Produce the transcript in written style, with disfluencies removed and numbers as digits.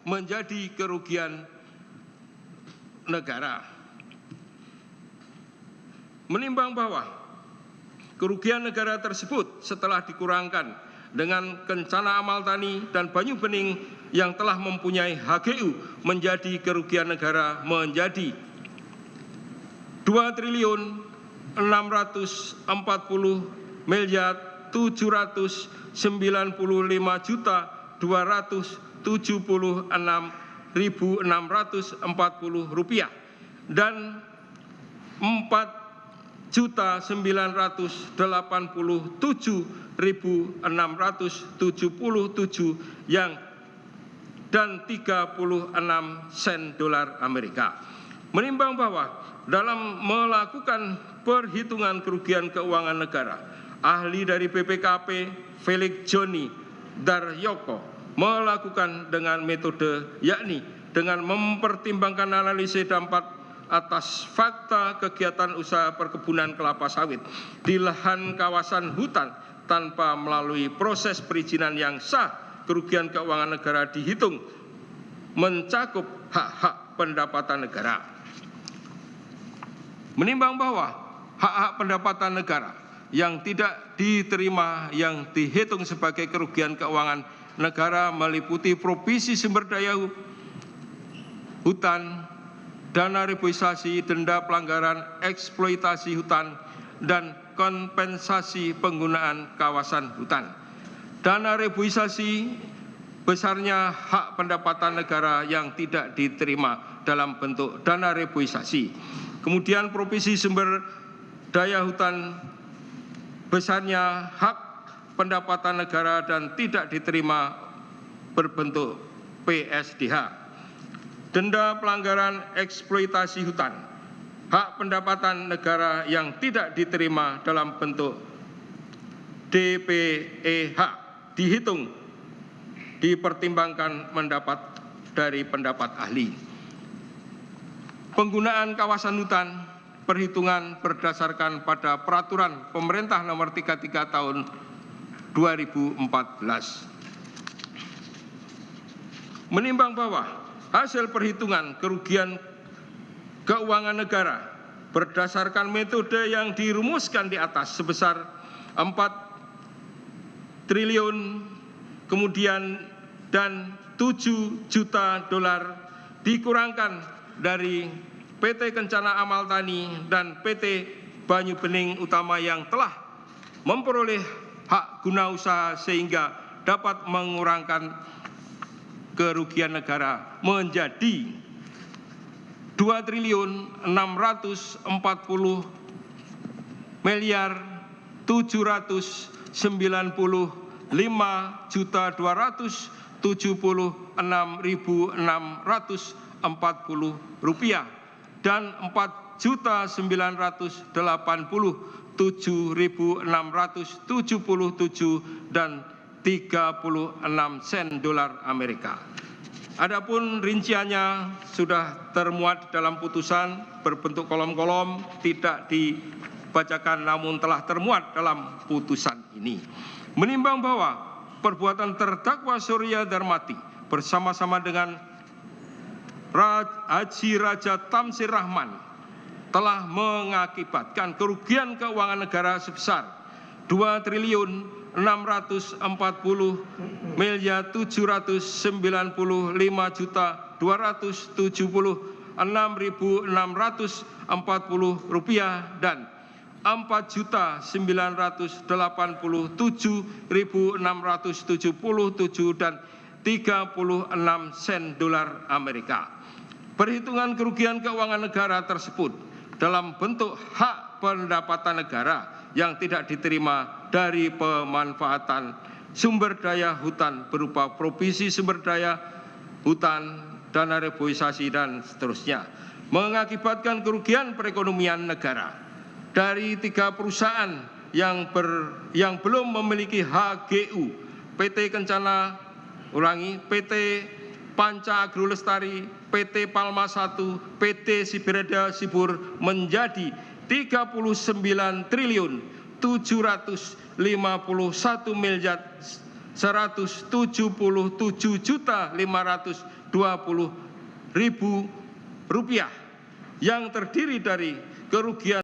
menjadi kerugian negara. Menimbang bahwa kerugian negara tersebut setelah dikurangkan dengan Kencana Amal Tani dan Banyu Bening yang telah mempunyai HGU menjadi kerugian negara menjadi 2.645.795.276.640 rupiah dan 4.987.677 dan 36 sen dolar Amerika. Menimbang bahwa dalam melakukan perhitungan kerugian keuangan negara, ahli dari BPKP Felix Joni Daryoko melakukan dengan metode yakni dengan mempertimbangkan analisis dampak atas fakta kegiatan usaha perkebunan kelapa sawit di lahan kawasan hutan tanpa melalui proses perizinan yang sah. Kerugian keuangan negara dihitung mencakup hak-hak pendapatan negara. Menimbang bahwa hak-hak pendapatan negara yang tidak diterima yang dihitung sebagai kerugian keuangan negara meliputi provisi sumber daya hutan, dana reboisasi, denda pelanggaran eksploitasi hutan, dan kompensasi penggunaan kawasan hutan. Dana reboisasi besarnya hak pendapatan negara yang tidak diterima dalam bentuk dana reboisasi. Kemudian provisi sumber daya hutan besarnya hak pendapatan negara dan tidak diterima berbentuk PSDH. Denda pelanggaran eksploitasi hutan, hak pendapatan negara yang tidak diterima dalam bentuk DPEH dihitung dipertimbangkan mendapat dari pendapat ahli. Penggunaan kawasan hutan perhitungan berdasarkan pada peraturan pemerintah nomor 33 tahun 2014. Menimbang bahwa hasil perhitungan kerugian keuangan negara berdasarkan metode yang dirumuskan di atas sebesar 4 triliun kemudian dan 7 juta dolar dikurangkan dari PT Kencana Amal Tani dan PT Banyu Bening Utama yang telah memperoleh hak guna usaha sehingga dapat mengurangkan kerugian negara menjadi 2.640.276.640 rupiah dan 4.987.677 dan 36 sen dolar Amerika. Adapun rinciannya sudah termuat dalam putusan berbentuk kolom-kolom, tidak dibacakan namun telah termuat dalam putusan ini. Menimbang bahwa perbuatan terdakwa Surya Darmati bersama-sama dengan Haji Raja Tamsir Rahman telah mengakibatkan kerugian keuangan negara sebesar 2.640.795.276.640 rupiah dan 4.987.677 dan 36 sen dolar Amerika. Perhitungan kerugian keuangan negara tersebut dalam bentuk hak pendapatan negara yang tidak diterima dari pemanfaatan sumber daya hutan berupa provisi sumber daya hutan, dana reboisasi, dan seterusnya, mengakibatkan kerugian perekonomian negara dari 3 perusahaan yang belum memiliki HGU, PT Kencana, PT Panca Agro Lestari, PT Palma I, PT Sibirada Sibur menjadi 39.751.000.000 177.520.000 rupiah yang terdiri dari kerugian